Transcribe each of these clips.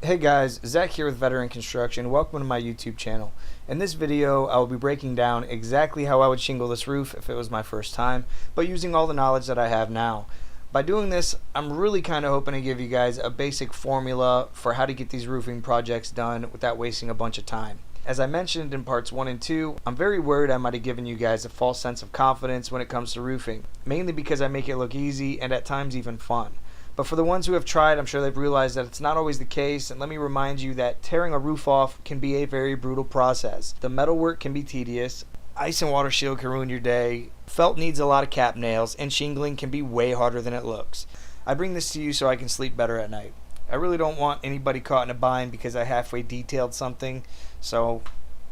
Hey guys, Zach here with Veteran Construction. Welcome to my YouTube channel. In this video, I will be breaking down exactly how I would shingle this roof if it was my first time, but using all the knowledge that I have now. By doing this, I'm really kind of hoping to give you guys a basic formula for how to get these roofing projects done without wasting a bunch of time. As I mentioned in parts 1 and 2, I'm very worried I might have given you guys a false sense of confidence when it comes to roofing, mainly because I make it look easy and at times even fun. But for the ones who have tried, I'm sure they've realized that it's not always the case, and let me remind you that tearing a roof off can be a very brutal process. The metal work can be tedious, ice and water shield can ruin your day, felt needs a lot of cap nails, and shingling can be way harder than it looks. I bring this to you so I can sleep better at night. I really don't want anybody caught in a bind because I halfway detailed something, so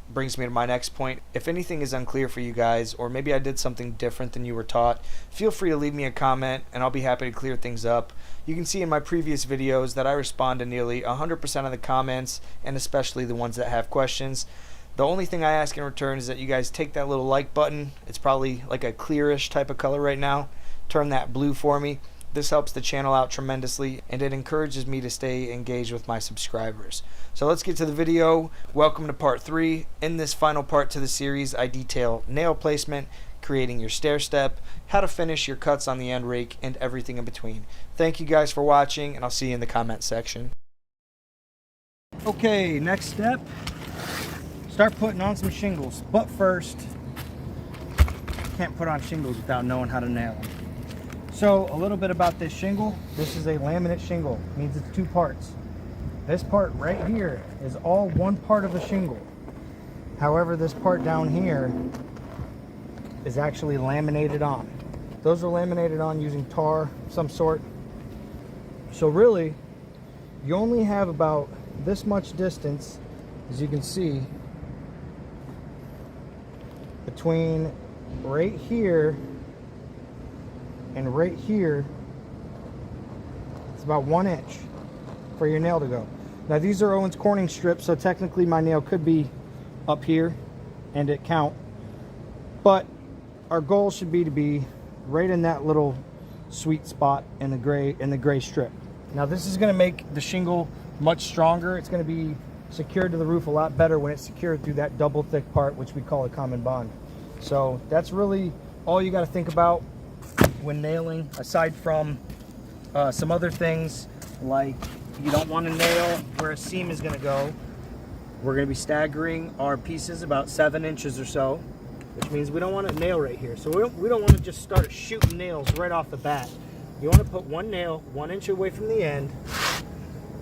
brings me to my next point. If anything is unclear for you guys, or maybe I did something different than you were taught, feel free to leave me a comment and I'll be happy to clear things up. You can see in my previous videos that I respond to nearly 100% of the comments, and especially the ones that have questions. The only thing I ask in return is that you guys take that little like button. It's probably like a clearish type of color right now. Turn that blue for me. This helps the channel out tremendously, and it encourages me to stay engaged with my subscribers. So let's get to the video. Welcome to part 3. In this final part to the series, I detail nail placement, creating your stair step, how to finish your cuts on the end rake, and everything in between. Thank you guys for watching, and I'll see you in the comment section. Okay, next step, start putting on some shingles. But first, can't put on shingles without knowing how to nail them. So a little bit about this shingle. This is a laminate shingle. It means it's 2 parts. This part right here is all one part of a shingle. However, this part down here is actually laminated on. Those are laminated on using tar of some sort. So really, you only have about this much distance, as you can see, between right here and right here. It's about 1 inch for your nail to go. Now these are Owens Corning strips, so technically my nail could be up here and it count, but our goal should be to be right in that little sweet spot in the gray strip. Now this is going to make the shingle much stronger. It's going to be secured to the roof a lot better when it's secured through that double thick part, which we call a common bond. So that's really all you got to think about when nailing, aside from some other things, like you don't want to nail where a seam is going to go. We're going to be staggering our pieces about 7 inches or so, which means we don't want to nail right here. So we don't want to just start shooting nails right off the bat. You want to put one nail 1 inch away from the end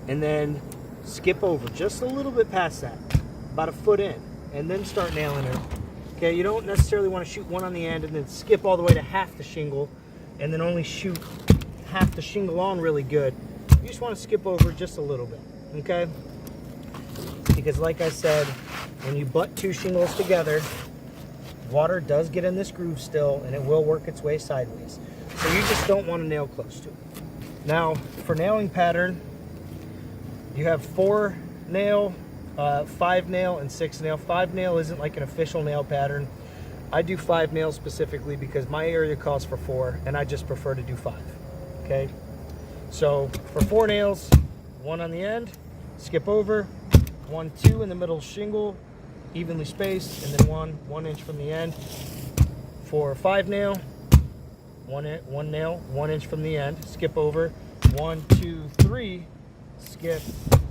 and then skip over just a little bit past that, about a foot in, and then start nailing it. Okay, you don't necessarily want to shoot one on the end and then skip all the way to half the shingle and then only shoot half the shingle on really good. You just want to skip over just a little bit, okay? Because like I said, when you butt 2 shingles together, water does get in this groove still and it will work its way sideways. So you just don't want to nail close to it. Now, for nailing pattern, you have 4 nail, 5 nail, and 6 nail. 5 nail isn't like an official nail pattern. I do 5 nails specifically because my area calls for 4 and I just prefer to do 5. Okay, so for 4 nails, 1 on the end, skip over, 1, 2 in the middle shingle, evenly spaced, and then 1 inch from the end. For 5 nail, 1 nail, 1 inch from the end, skip over, 1, 2, 3, skip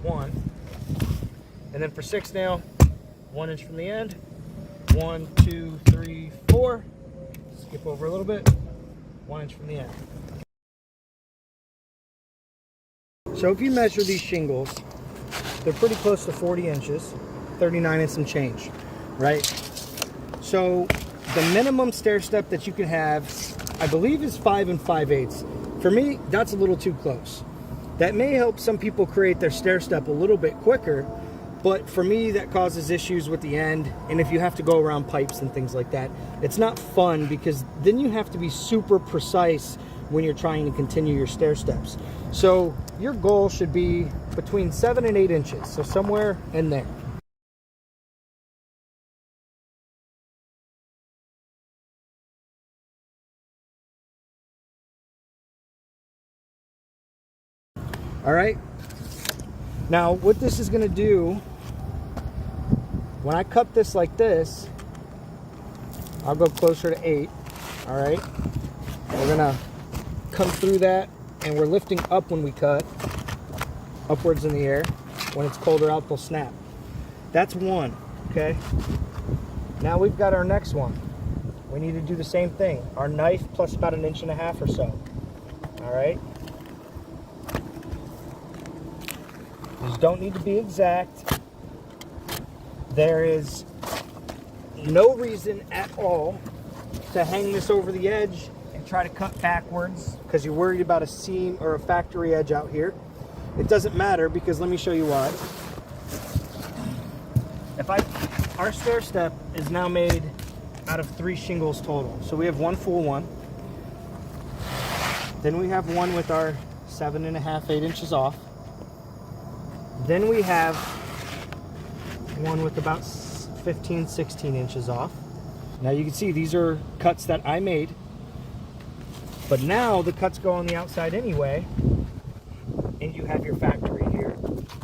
1. And then for 6 nail, 1 inch from the end, 1, 2, 3, 4, skip over a little bit, 1 inch from the end. So if you measure these shingles, they're pretty close to 40 inches, 39 and some change, right? So the minimum stair step that you can have, I believe, is 5 5/8. For me, that's a little too close. That may help some people create their stair step a little bit quicker, but for me, that causes issues with the end, and if you have to go around pipes and things like that, it's not fun because then you have to be super precise when you're trying to continue your stair steps. So your goal should be between 7 and 8 inches, so somewhere in there. All right, Now, what this is going to do, when I cut this like this, I'll go closer to 8, all right? We're going to come through that, and we're lifting up when we cut, upwards in the air. When it's colder out, they'll snap. That's one, okay? Now we've got our next one. We need to do the same thing. Our knife plus about 1.5 inches or so, all right? These don't need to be exact. There is no reason at all to hang this over the edge and try to cut backwards because you're worried about a seam or a factory edge out here. It doesn't matter because let me show you why. Our stair step is now made out of 3 shingles total. So we have one full one. Then we have one with our 7.5, 8 inches off. Then we have one with about 15, 16 inches off. Now you can see these are cuts that I made, but now the cuts go on the outside anyway, and you have your factory here.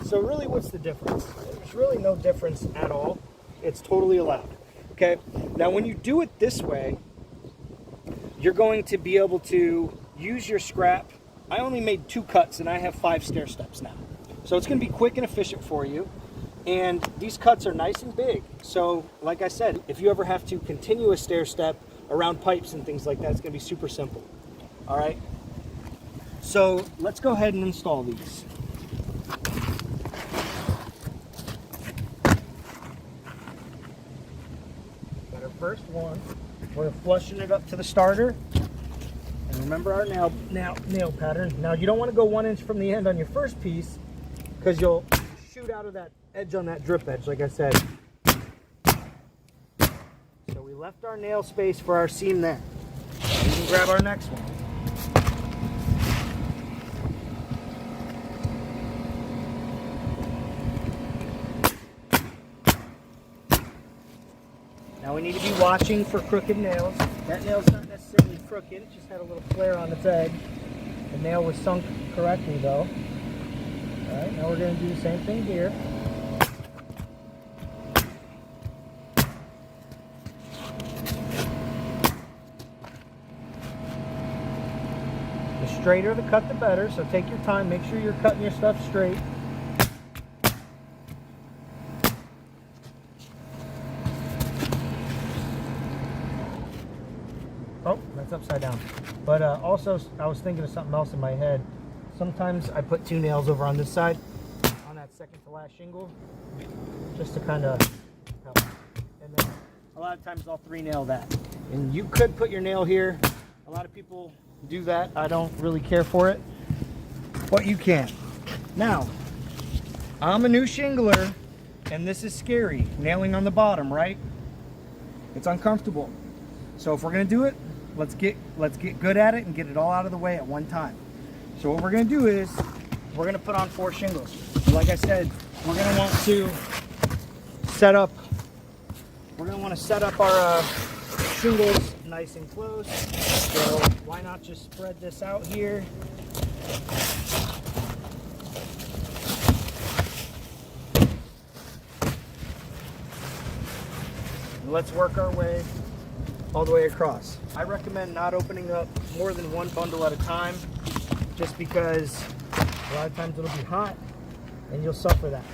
So really, what's the difference? There's really no difference at all. It's totally allowed. Okay, now when you do it this way, you're going to be able to use your scrap. I only made 2 cuts and I have 5 stair steps now. So it's going to be quick and efficient for you. And these cuts are nice and big. So like I said, if you ever have to continue a stair step around pipes and things like that, it's going to be super simple. All right. So let's go ahead and install these. Got our first one. We're flushing it up to the starter. And remember our nail pattern. Now you don't want to go 1 inch from the end on your first piece, because you'll shoot out of that edge on that drip edge, like I said. So we left our nail space for our seam there. We can grab our next one. Now we need to be watching for crooked nails. That nail's not necessarily crooked, it just had a little flare on its edge. The nail was sunk correctly though. Alright, now we're going to do the same thing here. The straighter the cut, the better, so take your time, make sure you're cutting your stuff straight. Oh, that's upside down. But also, I was thinking of something else in my head. Sometimes I put 2 nails over on this side, on that second to last shingle, just to kind of help. And then a lot of times I'll 3 nail that. And you could put your nail here. A lot of people do that. I don't really care for it, but you can. Now, I'm a new shingler, and this is scary, nailing on the bottom, right? It's uncomfortable. So if we're gonna do it, let's get good at it and get it all out of the way at one time. So what we're going to do is we're going to put on 4 shingles. Like I said, we're going to want to set up our shingles nice and close. So why not just spread this out here? And let's work our way all the way across. I recommend not opening up more than 1 bundle at a time, just because a lot of times it'll be hot and you'll suffer that.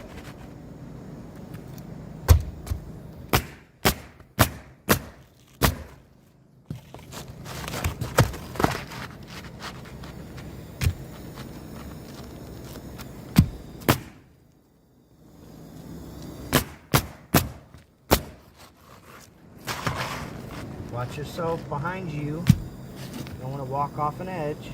Watch yourself behind you. You don't want to walk off an edge.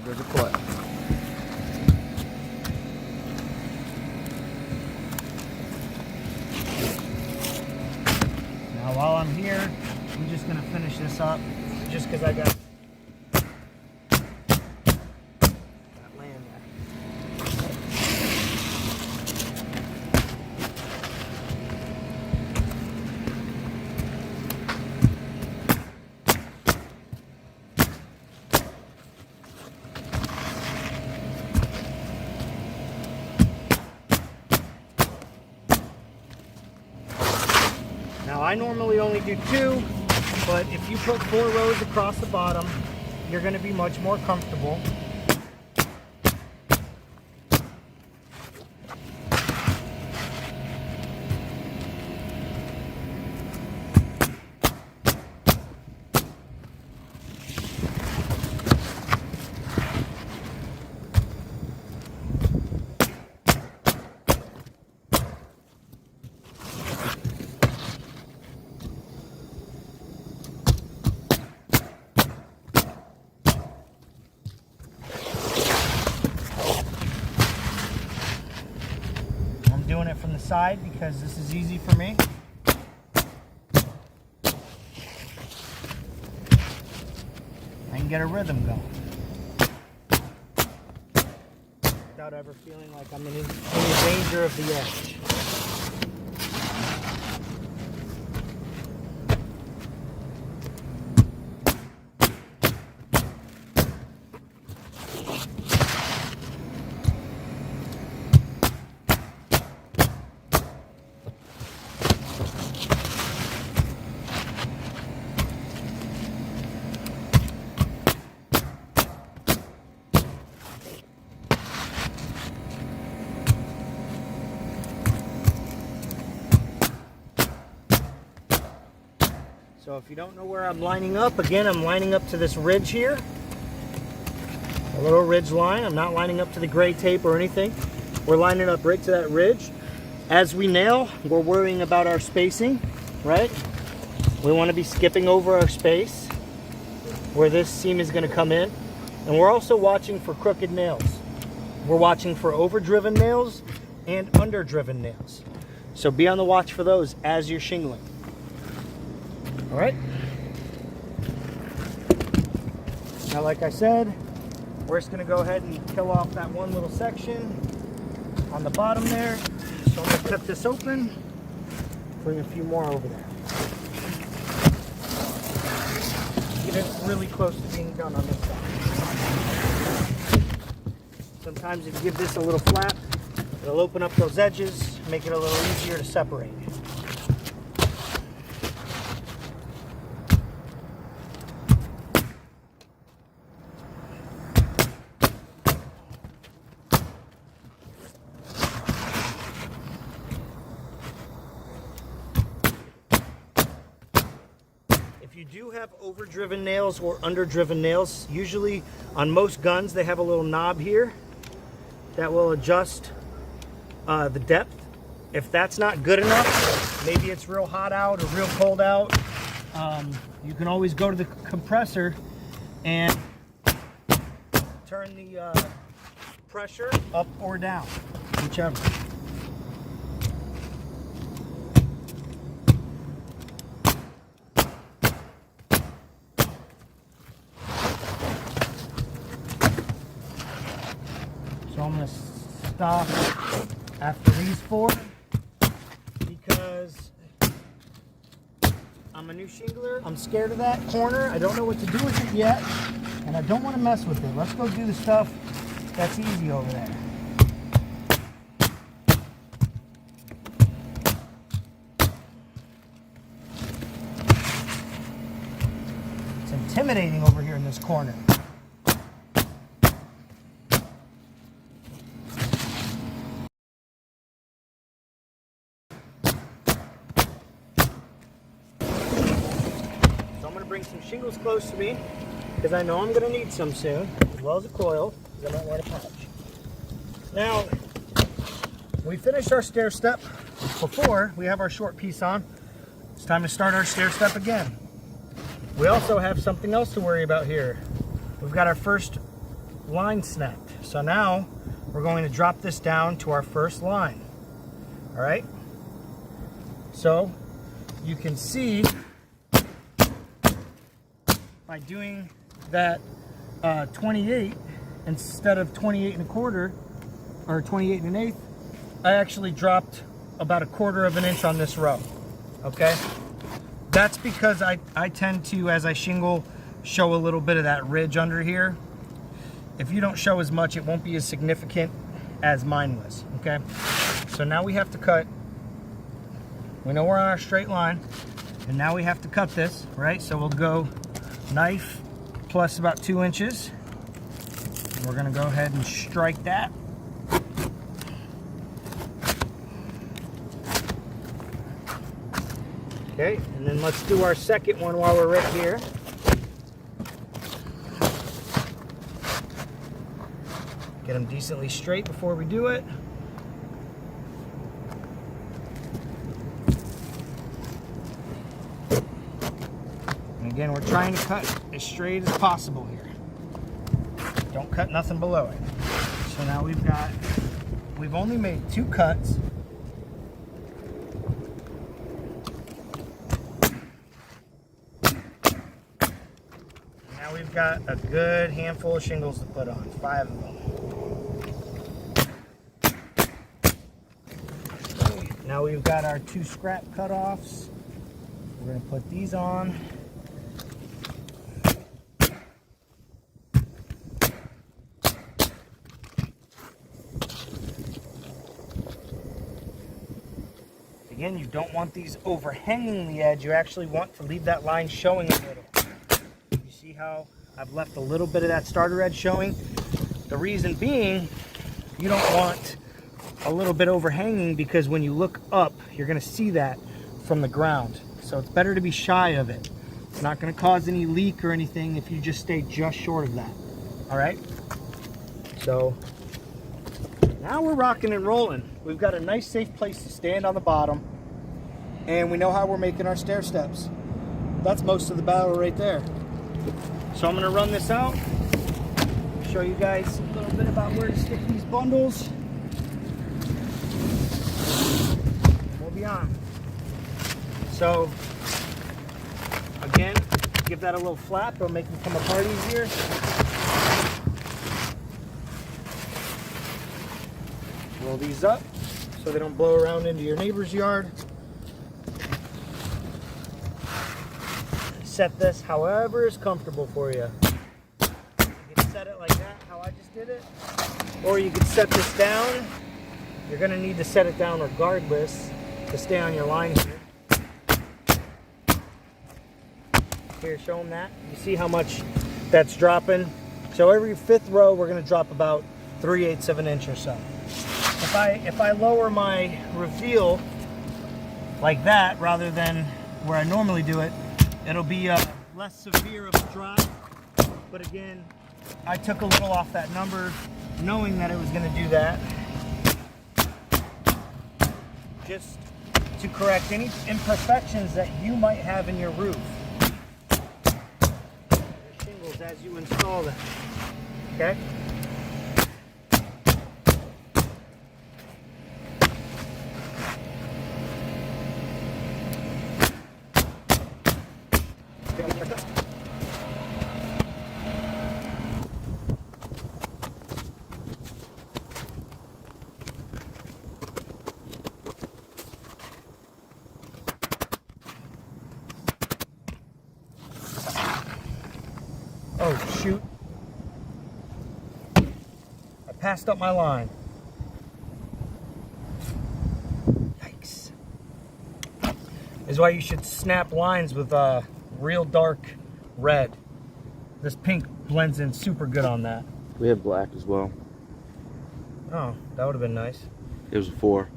There's a clip. Now while I'm here, I'm just going to finish this up just because I got that land there. I normally only do 2, but if you put 4 rows across the bottom, you're going to be much more comfortable. Doing it from the side because this is easy for me. I can get a rhythm going without ever feeling like I'm in danger of the edge. So if you don't know where I'm lining up, again, I'm lining up to this ridge here. A little ridge line. I'm not lining up to the gray tape or anything. We're lining up right to that ridge. As we nail, we're worrying about our spacing, right? We want to be skipping over our space where this seam is going to come in. And we're also watching for crooked nails. We're watching for overdriven nails and underdriven nails. So be on the watch for those as you're shingling. All right. Now, like I said, we're just going to go ahead and kill off that one little section on the bottom there. So I'm going to cut this open, bring a few more over there. Get it really close to being done on this side. Sometimes if you give this a little flap, it'll open up those edges, make it a little easier to separate. If you do have overdriven nails or underdriven nails, usually on most guns they have a little knob here that will adjust the depth. If that's not good enough, maybe it's real hot out or real cold out, you can always go to the compressor and turn the pressure up or down, whichever. So I'm going to stop after these 4 because I'm a new shingler. I'm scared of that corner. I don't know what to do with it yet, and I don't want to mess with it. Let's go do the stuff that's easy over there. It's intimidating over here in this corner. Bring some shingles close to me because I know I'm going to need some soon, as well as a coil, because I might want a patch. Now, we finished our stair step before we have our short piece on. It's time to start our stair step again. We also have something else to worry about here. We've got our first line snapped. So now we're going to drop this down to our first line. All right? So you can see by doing that 28 instead of 28 1/4 or 28 1/8, I actually dropped about 1/4 of an inch on this row. Okay, that's because I tend to, as I shingle, show a little bit of that ridge under here. If you don't show as much, it won't be as significant as mine was. Okay, so now we have to cut We know we're on our straight line, and now we have to cut this, right? So we'll go knife plus about 2 inches. We're gonna go ahead and strike that. Okay, and then let's do our second one while we're right here. Get them decently straight before we do it. And again, we're trying to cut as straight as possible here. Don't cut nothing below it. So now we've only made 2 cuts. Now we've got a good handful of shingles to put on, 5 of them. Okay, now we've got our 2 scrap cutoffs. We're going to put these on. Again, you don't want these overhanging the edge. You actually want to leave that line showing a little. You see how I've left a little bit of that starter edge showing? The reason being, you don't want a little bit overhanging, because when you look up, you're going to see that from the ground. So it's better to be shy of it. It's not going to cause any leak or anything if you just stay just short of that. All right? So now we're rocking and rolling. We've got a nice safe place to stand on the bottom, and we know how we're making our stair steps. That's most of the battle right there. So I'm going to run this out, show you guys a little bit about where to stick these bundles. We'll be on. So again, give that a little flap, it'll make them come apart easier. Roll these up so they don't blow around into your neighbor's yard. Set this however is comfortable for you. You can set it like that, how I just did it. Or you can set this down. You're going to need to set it down regardless to stay on your line here. Here, show them that. You see how much that's dropping? So every 5th row, we're going to drop about 3/8 of an inch or so. If I lower my reveal like that rather than where I normally do it, it'll be less severe of a drop. But again, I took a little off that number knowing that it was going to do that, just to correct any imperfections that you might have in your roof, your shingles, as you install them. Okay? Oh shoot, I passed up my line. Yikes. This is why you should snap lines with real dark red. This pink blends in super good on that. We have black as well. Oh, that would have been nice. It was a 4.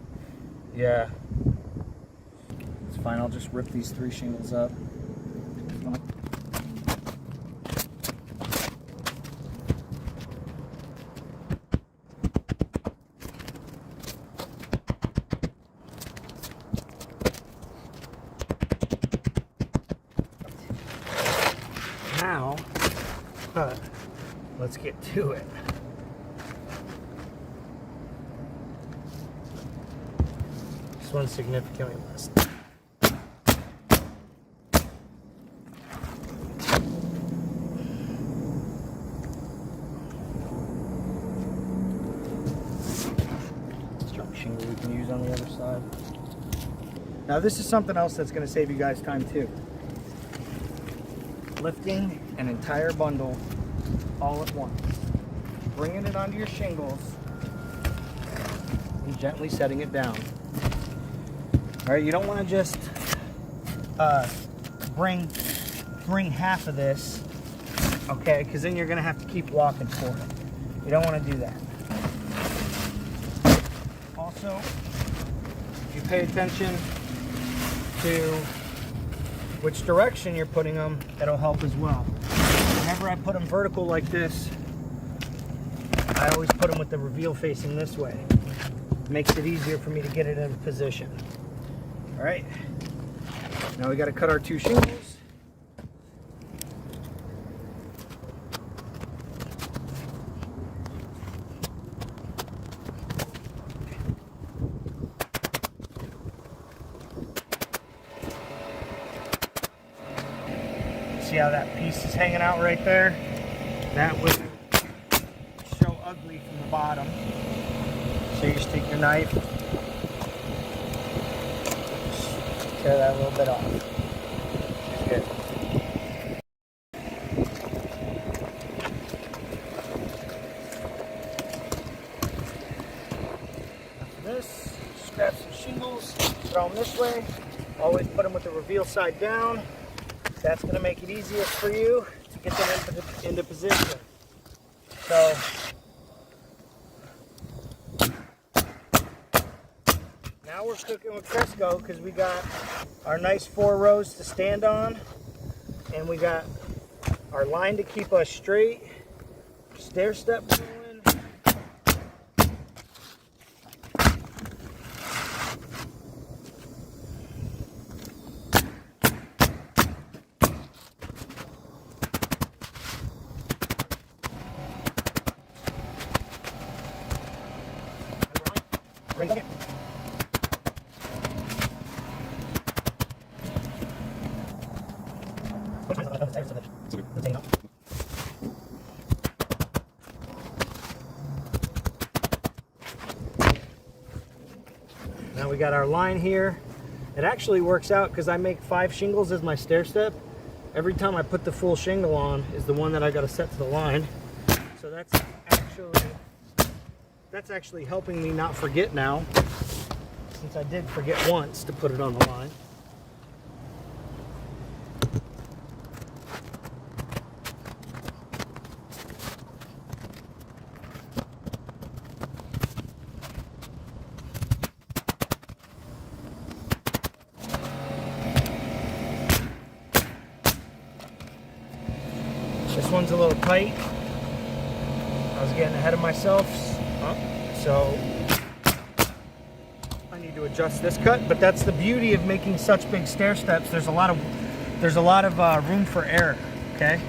Yeah. It's fine, I'll just rip these 3 shingles up. Now, let's get to it. This one's significantly less. Strong shingle we can use on the other side. Now this is something else that's going to save you guys time too. Lifting an entire bundle all at once, bringing it onto your shingles and gently setting it down. All right, you don't want to just bring half of this, okay? Because then you're gonna have to keep walking for it. You don't want to do that. Also, if you pay attention to which direction you're putting them, it'll help as well. Whenever I put them vertical like this, I always put them with the reveal facing this way. Makes it easier for me to get it in position. All right, now we got to cut our 2 shingles. See how that piece is hanging out right there? That would show ugly from the bottom. So you just take your knife, tear that a little bit off. She's good. After this, just grab some shingles, throw them this way. Always put them with the reveal side down. That's going to make it easiest for you to get them into position. So, now we're cooking with Crisco because we got our nice 4 rows to stand on, and we got our line to keep us straight, stair step going. Bring it. Now we got our line here. It actually works out because I make 5 shingles as my stair step. Every time I put the full shingle on is the one that I got to set to the line. So that's actually helping me not forget now, since I did forget once to put it on the line. This one's a little tight. I was getting ahead of myself, so I need to adjust this cut. But that's the beauty of making such big stair steps. There's a lot of room for error. Okay.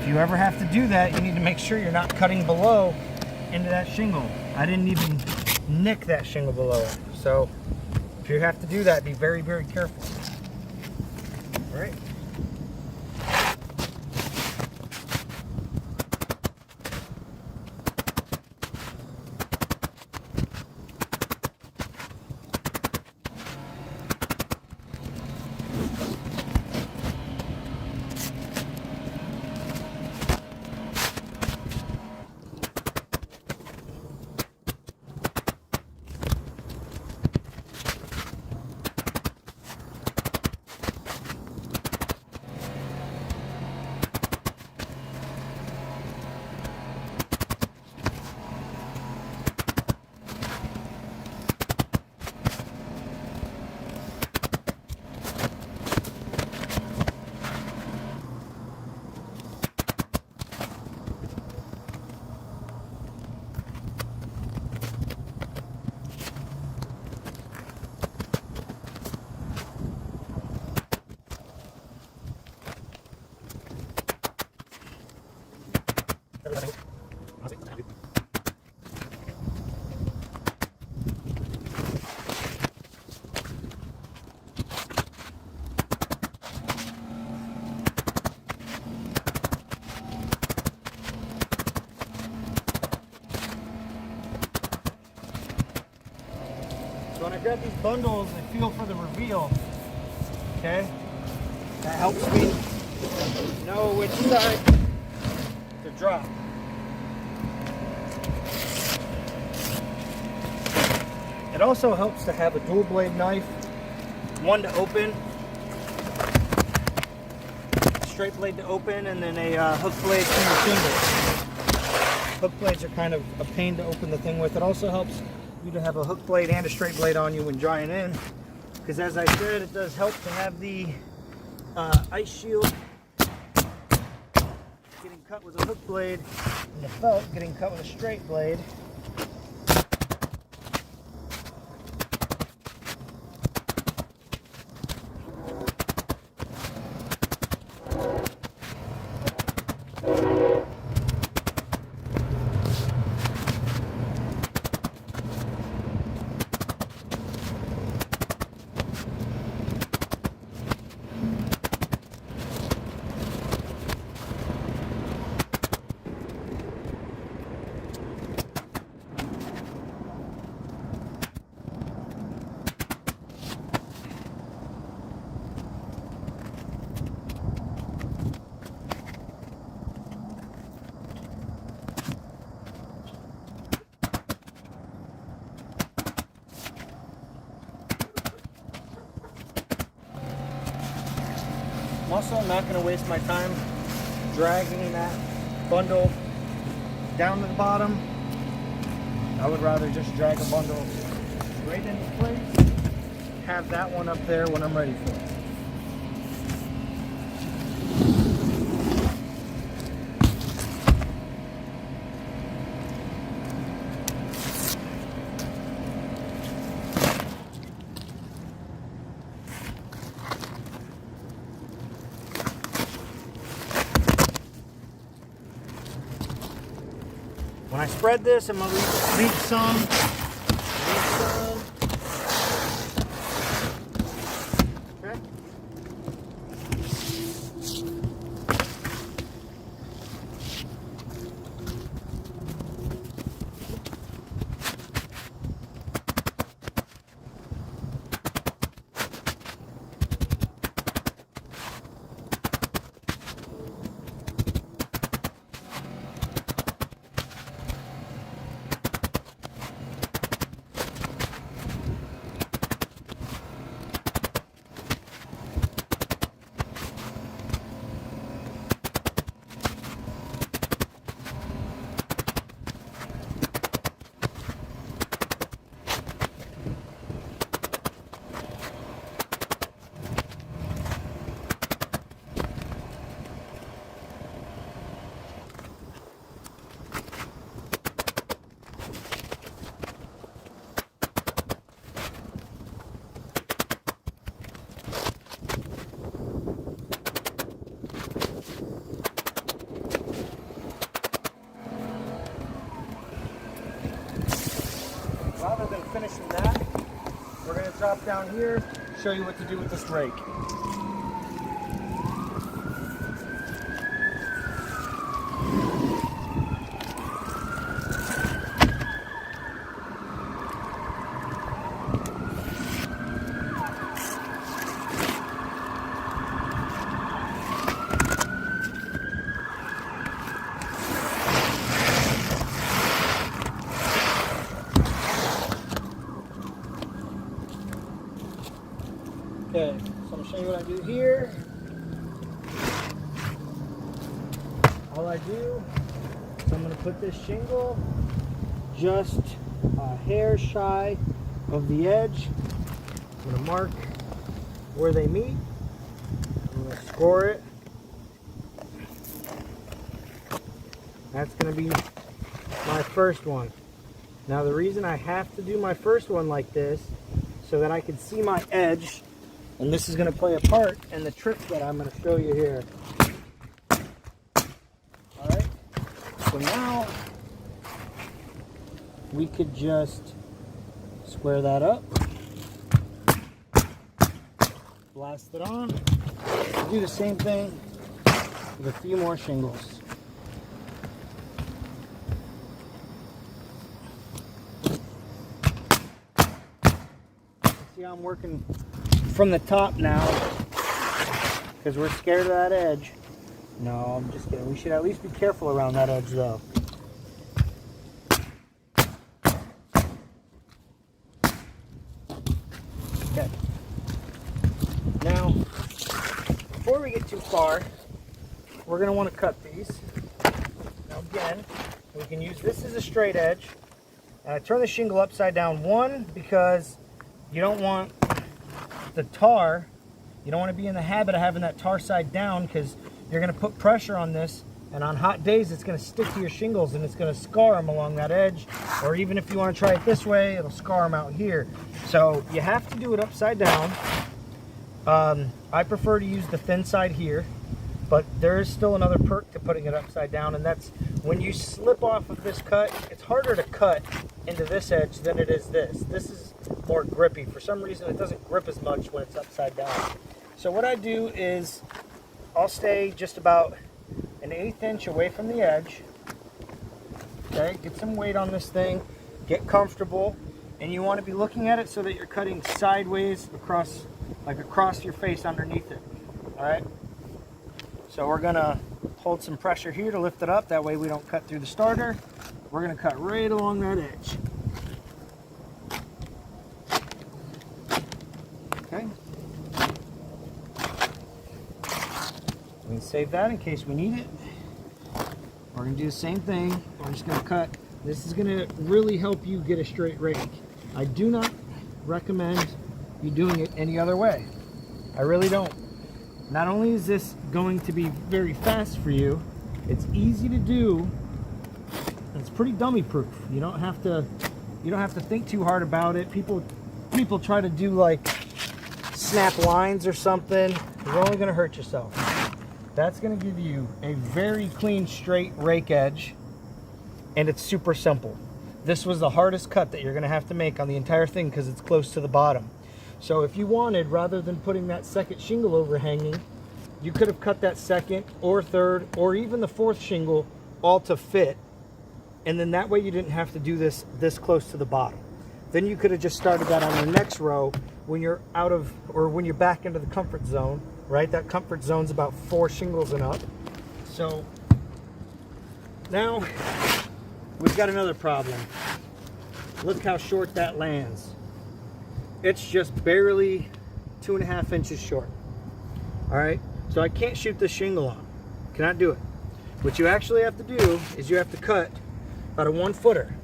If you ever have to do that, you need to make sure you're not cutting below into that shingle. I didn't even nick that shingle below it. So if you have to do that, be very, very careful. All right. So when I grab these bundles, I feel for the reveal, okay? That helps me know which side to drop. It also helps to have a dual blade knife, one to open, straight blade to open, and then a hook blade for your shingle. Hook blades are kind of a pain to open the thing with. It also helps you to have a hook blade and a straight blade on you when drying in, because as I said, it does help to have the ice shield getting cut with a hook blade and the felt getting cut with a straight blade. Also, I'm not going to waste my time dragging that bundle down to the bottom. I would rather just drag a bundle straight into place, have that one up there when I'm ready for it. When I spread this, I'm going to leave some. Okay. Rather than finishing that, we're going to drop down here, show you what to do with this rake. Okay, so I'm going to show you what I do here. All I do is I'm going to put this shingle just a hair shy of the edge. I'm going to mark where they meet. I'm going to score it. That's going to be my first one. Now the reason I have to do my first one like this so that I can see my edge, and this is going to play a part in the trick that I'm going to show you here. Alright, so now we could just square that up, blast it on, do the same thing with a few more shingles. See how I'm working from the top now. because we're scared of that edge. No, I'm just kidding. We should at least be careful around that edge though. Okay. Now, before we get too far, we're going to want to cut these. Now again, we can use this as a straight edge. And I turn the shingle upside down, one, because you don't want the tar, you don't want to be in the habit of having that tar side down, because you're going to put pressure on this, and on hot days it's going to stick to your shingles and it's going to scar them along that edge. Or even if you want to try it this way, it'll scar them out here. So you have to do it upside down. I prefer to use the thin side here, but there is still another perk to putting it upside down, and that's when you slip off of this cut, it's harder to cut into this edge than it is this. This is more grippy. For some reason, it doesn't grip as much when it's upside down. So what I do is I'll stay just about an 1/8 inch away from the edge. Okay, get some weight on this thing, get comfortable, and you want to be looking at it so that you're cutting sideways across, like across your face underneath it. All right. So we're gonna hold some pressure here to lift it up. That way we don't cut through the starter. We're gonna cut right along that edge. Okay. We can save that in case we need it. We're gonna do the same thing. We're just gonna cut. This is gonna really help you get a straight rake. I do not recommend you doing it any other way. I really don't. Not only is this going to be very fast for you, it's easy to do. It's pretty dummy proof. You don't have to think too hard about it. People try to do like snap lines or something. You're only going to hurt yourself. That's going to give you a very clean straight rake edge, and it's super simple. This was the hardest cut that you're going to have to make on the entire thing because it's close to the bottom. So if you wanted, rather than putting that second shingle overhanging, you could have cut that second or third or even the fourth shingle all to fit. And then that way you didn't have to do this close to the bottom. Then you could have just started that on your next row when you're out of, or when you're back into the comfort zone, right? That comfort zone's about 4 shingles and up. So now we've got another problem. Look how short that lands. It's just barely 2.5 inches short. All right, so I can't shoot this shingle on. Cannot do it. What you actually have to do is you have to cut about a 1-footer.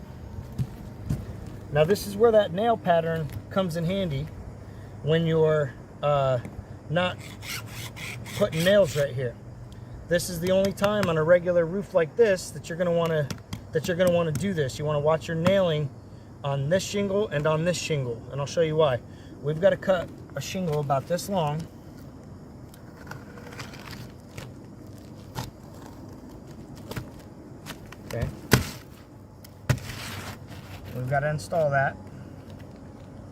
Now this is where that nail pattern comes in handy when you're not putting nails right here. This is the only time on a regular roof like this that you're going to want to do this. You want to watch your nailing on this shingle and on this shingle, and I'll show you why. We've got to cut a shingle about this long. Okay. We've got to install that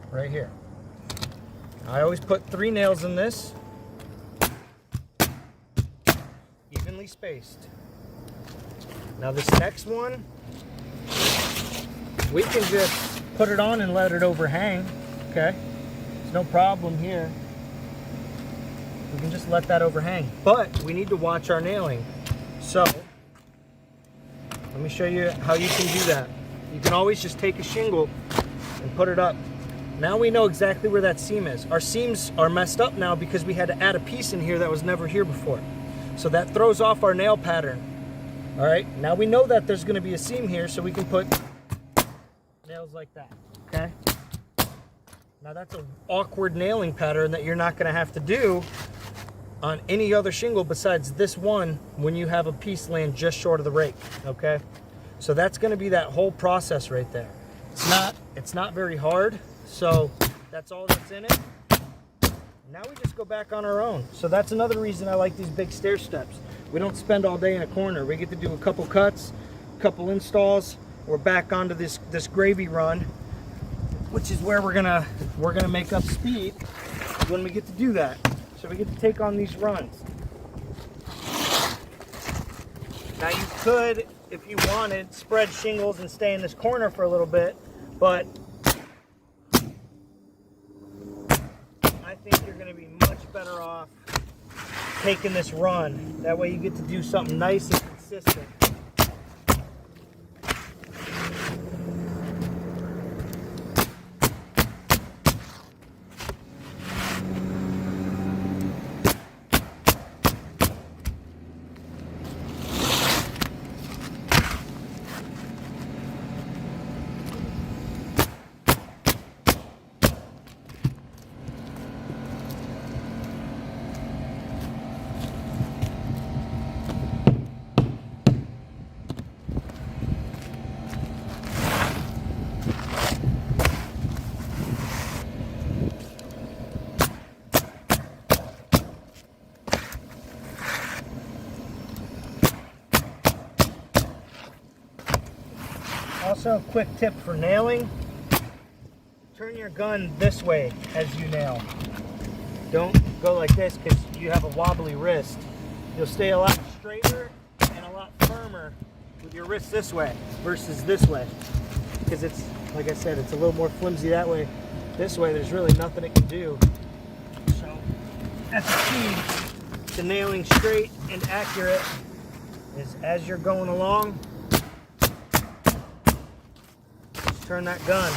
right here. I always put 3 nails in this, evenly spaced. Now this next one, we can just put it on and let it overhang, okay? There's no problem here. We can just let that overhang, but we need to watch our nailing. So, let me show you how you can do that. You can always just take a shingle and put it up. Now we know exactly where that seam is. Our seams are messed up now because we had to add a piece in here that was never here before. So that throws off our nail pattern. All right, now we know that there's gonna be a seam here, so we can put nails like that, okay? Now that's an awkward nailing pattern that you're not gonna have to do on any other shingle besides this one when you have a piece land just short of the rake, okay? So that's gonna be that whole process right there. It's not very hard, so that's all that's in it. Now we just go back on our own. So that's another reason I like these big stair steps. We don't spend all day in a corner. We get to do a couple cuts, a couple installs. We're back onto this gravy run, which is where we're gonna make up speed when we get to do that. So we get to take on these runs. Now you could, if you wanted, spread shingles and stay in this corner for a little bit, but I think you're gonna be much better off taking this run. That way you get to do something nice and consistent. Also, a quick tip for nailing, turn your gun this way as you nail. Don't go like this because you have a wobbly wrist. You'll stay a lot straighter and a lot firmer with your wrist this way versus this way. Because it's, like I said, it's a little more flimsy that way. This way, there's really nothing it can do. So, that's the key to nailing straight and accurate, is as you're going along, turn that gun.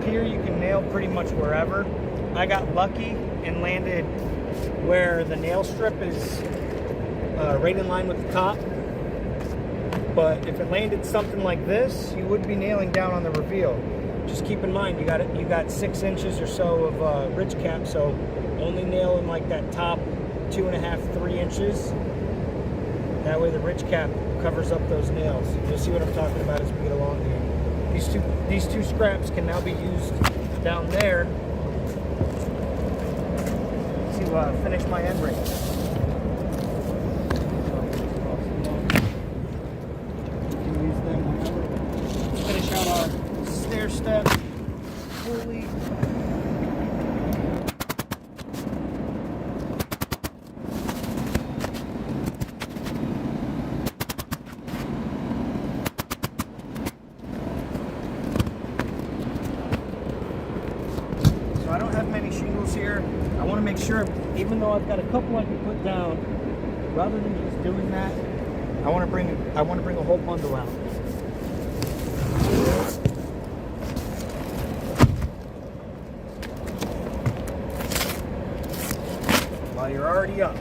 Here you can nail pretty much wherever. I got lucky and landed where the nail strip is right in line with the top. But if it landed something like this, you would be nailing down on the reveal. Just keep in mind, you got 6 inches or so of ridge cap, so only nail in like that top 2.5, 3 inches. That way the ridge cap covers up those nails. You'll see what I'm talking about as we get along here. These two scraps can now be used down there to finish my end ring. We can use them whenever. Finish out our stair step fully. I don't have many shingles here. I want to make sure, even though I've got a couple I can put down, rather than just doing that, I want to bring a whole bundle out. While you're already up.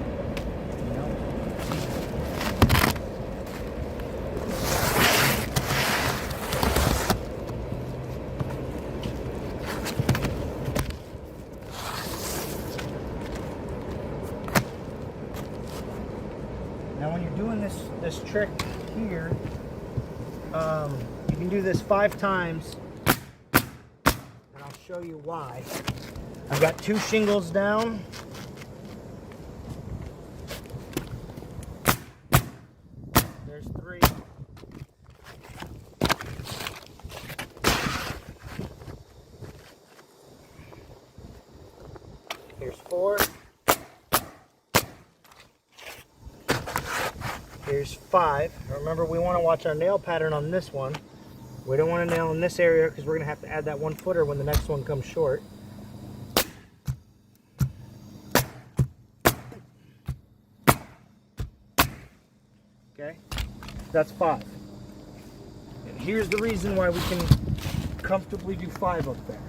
Now when you're doing this trick here, you can do this 5 times, and I'll show you why. I've got 2 shingles down. There's 3. Here's 4. Here's 5. Remember, we want to watch our nail pattern on this one. We don't want to nail in this area because we're going to have to add that 1 footer when the next one comes short. Okay? That's 5. And here's the reason why we can comfortably do 5 up there.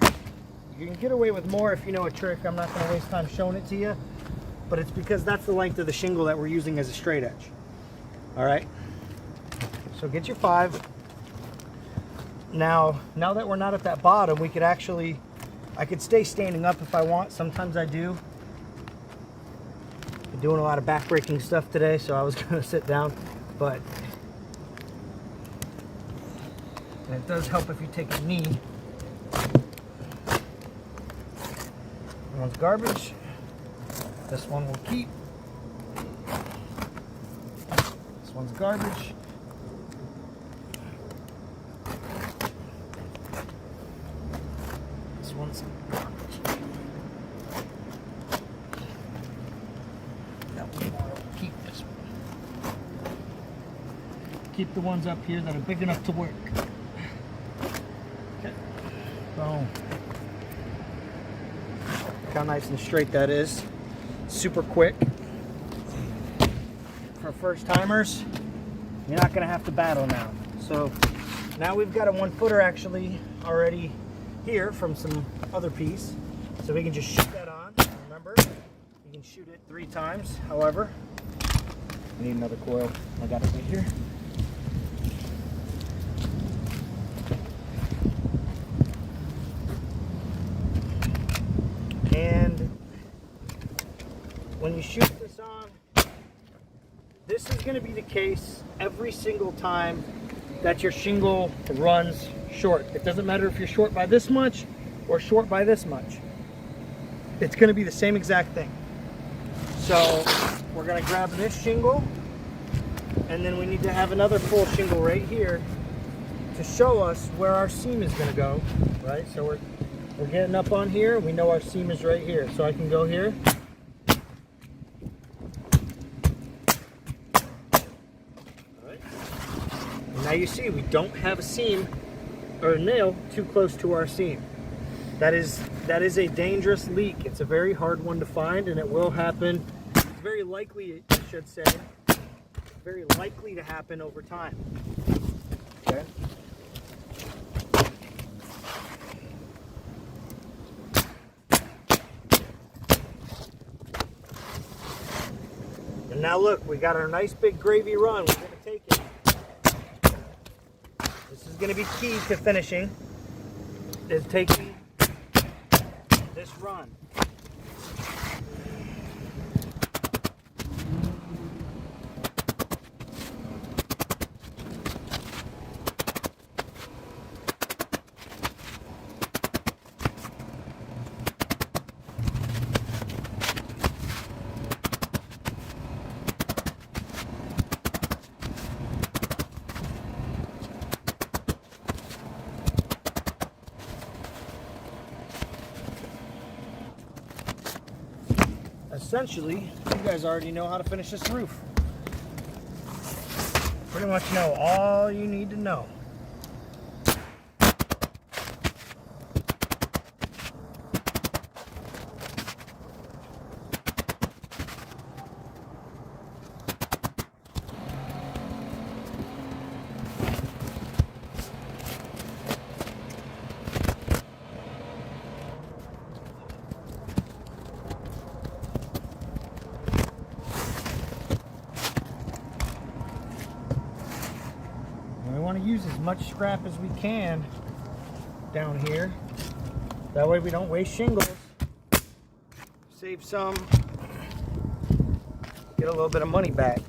You can get away with more if you know a trick. I'm not going to waste time showing it to you, but it's because that's the length of the shingle that we're using as a straight edge. All right, so get your 5. Now that we're not at that bottom, we could actually, I could stay standing up if I want. Sometimes I do. Been doing a lot of back-breaking stuff today, so I was going to sit down, but and it does help if you take a knee. This one's garbage. This one will keep. This one's garbage. This one's garbage. That one will keep. This one. Keep the ones up here that are big enough to work. Okay. Boom. Look how nice and straight that is. Super quick. For first timers, you're not going to have to battle now. So now we've got a 1-footer actually already here from some other piece. So we can just shoot that on. Remember, you can shoot it 3 times. However, I need another coil. I got it right here. And when you shoot this on, this is going to be the case every single time that your shingle runs short. It doesn't matter if you're short by this much or short by this much. It's going to be the same exact thing. So we're going to grab this shingle, and then we need to have another full shingle right here to show us where our seam is going to go, right? So we're getting up on here. We know our seam is right here. So I can go here. Now you see we don't have a seam or a nail too close to our seam. That is a dangerous leak. It's a very hard one to find, and it will happen. It's very likely, I should say, very likely to happen over time. Okay. And now look, we got our nice big gravy run. We're going to take it. This is going to be key to finishing, is taking this run. Essentially, you guys already know how to finish this roof. Pretty much know all you need to know. We want to use as much scrap as we can down here. That way we don't waste shingles. Save some. Get a little bit of money back.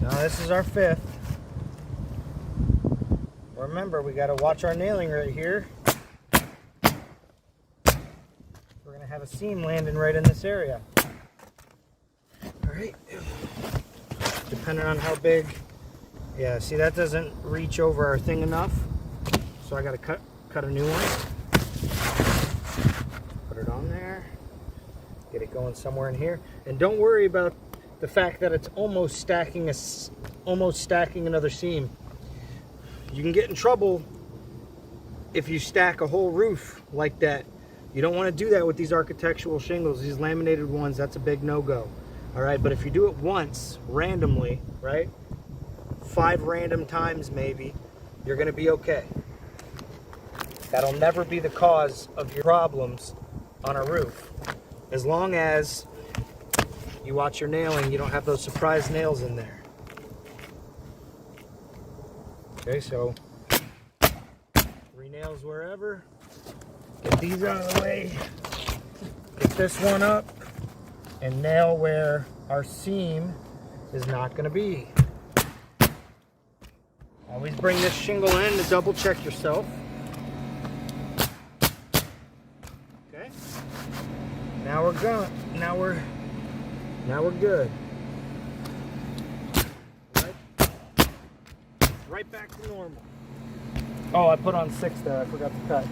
Now this is our 5th. Remember, we got to watch our nailing right here. We're going to have a seam landing right in this area. All right. Depending on how big. Yeah, see, that doesn't reach over our thing enough. So I got to cut a new one. Put it on there. Get it going somewhere in here. And don't worry about the fact that it's almost stacking another seam. You can get in trouble if you stack a whole roof like that. You don't want to do that with these architectural shingles, these laminated ones. That's a big no-go. All right, but if you do it once, randomly, right? 5 random times maybe, you're gonna be okay. That'll never be the cause of your problems on a roof. As long as you watch your nailing, you don't have those surprise nails in there. Okay, so 3 nails wherever. Get these out of the way. Get this one up and nail where our seam is not going to be. Always bring this shingle in to double check yourself. Okay. Now we're good. Now we're good. Right back to normal. Oh, I put on 6 there. I forgot to cut.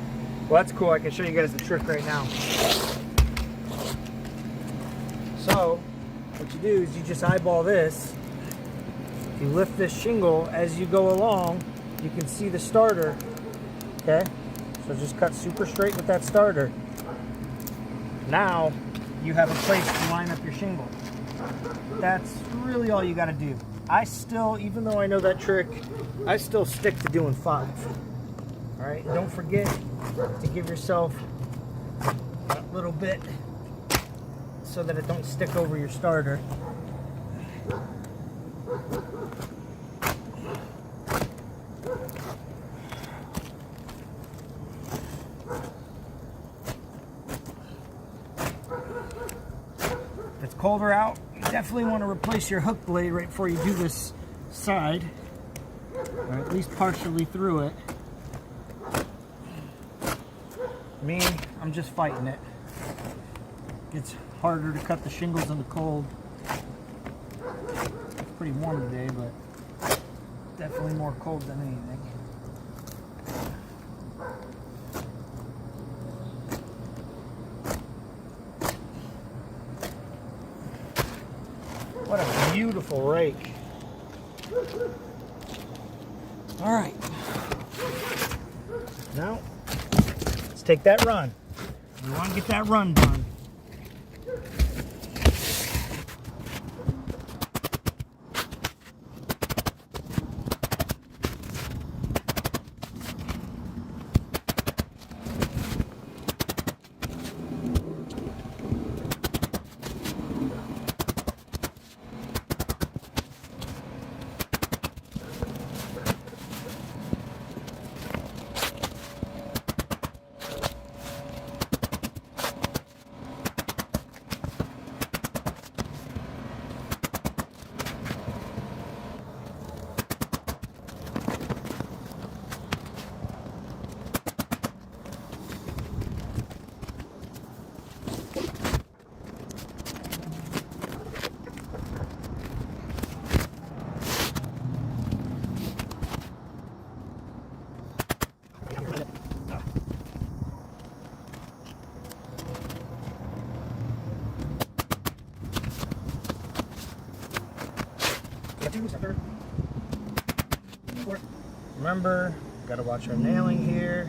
Well, that's cool. I can show you guys the trick right now. So, what you do is you just eyeball this. If you lift this shingle as you go along, you can see the starter. Okay? So just cut super straight with that starter. Now, you have a place to line up your shingle. That's really all you got to do. I still, even though I know that trick, I still stick to doing 5. All right, don't forget to give yourself a little bit so that it don't stick over your starter. If it's colder out, you definitely want to replace your hook blade right before you do this side, or at least partially through it. Me, I'm just fighting it. It's harder to cut the shingles in the cold. It's pretty warm today, but definitely more cold than anything. What a beautiful rake. All right. Now, let's take that run. We want to get that run done. Remember, gotta watch our nailing here.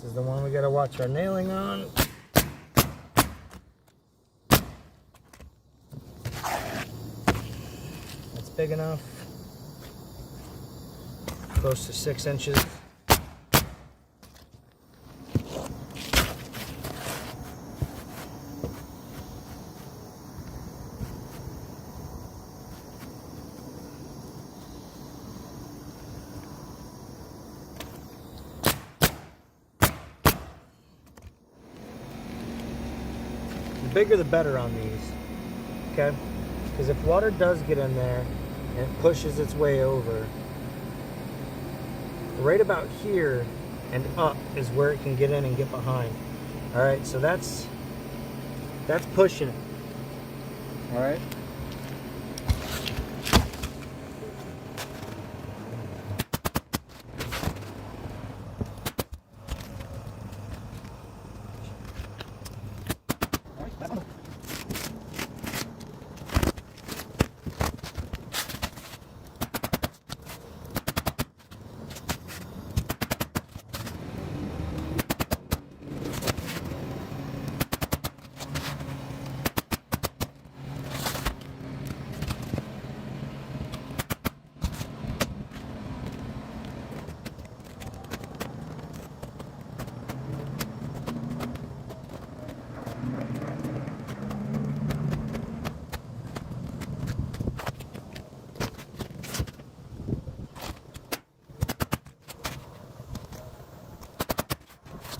This is the one we gotta watch our nailing on. That's big enough. Close to 6 inches. The bigger the better on these, okay? Because if water does get in there and it pushes its way over, right about here and up is where it can get in and get behind. All right, so that's pushing it. All right.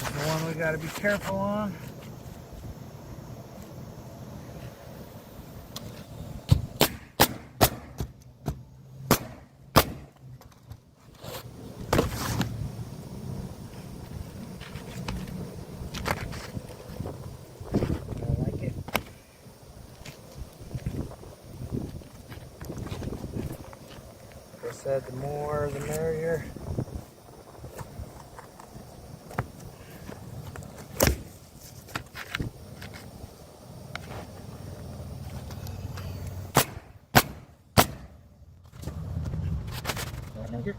The one we gotta be careful on. I like it. Like I said, the more the merrier. Here.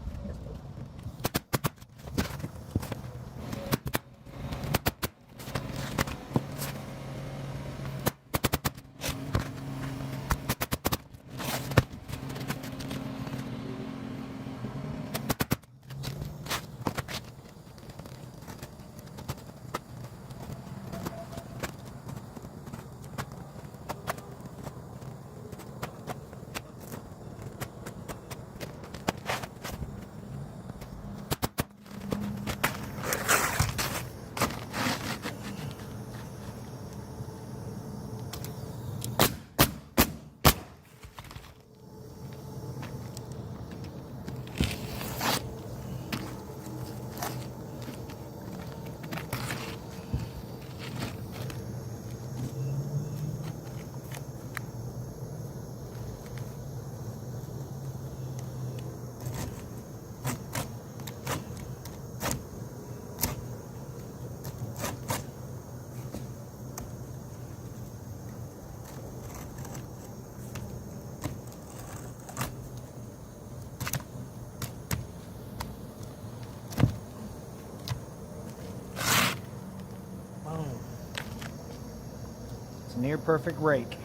It's a near perfect rake.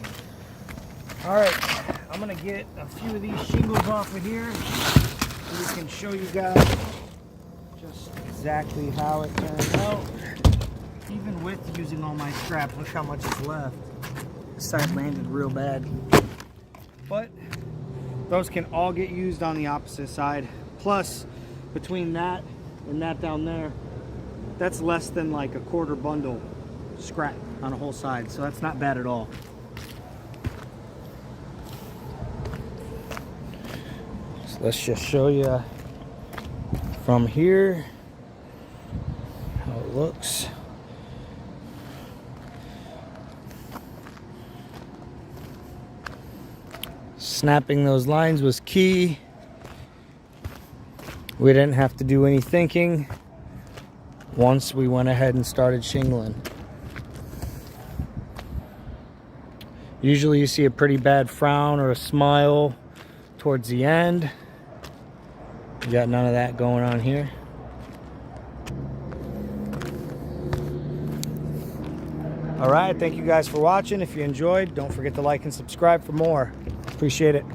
All right, I'm gonna get a few of these shingles off of here so we can show you guys just exactly how it turns out. Even with using all my straps, look how much is left. This side landed real bad. But those can all get used on the opposite side. Plus, between that and that down there, that's less than like a quarter bundle scrap on a whole side, so that's not bad at all. So let's just show you from here how it looks. Snapping those lines was key. We didn't have to do any thinking once we went ahead and started shingling. Usually you see a pretty bad frown or a smile towards the end. You got none of that going on here. All right, thank you guys for watching. If you enjoyed, don't forget to like and subscribe for more. Appreciate it.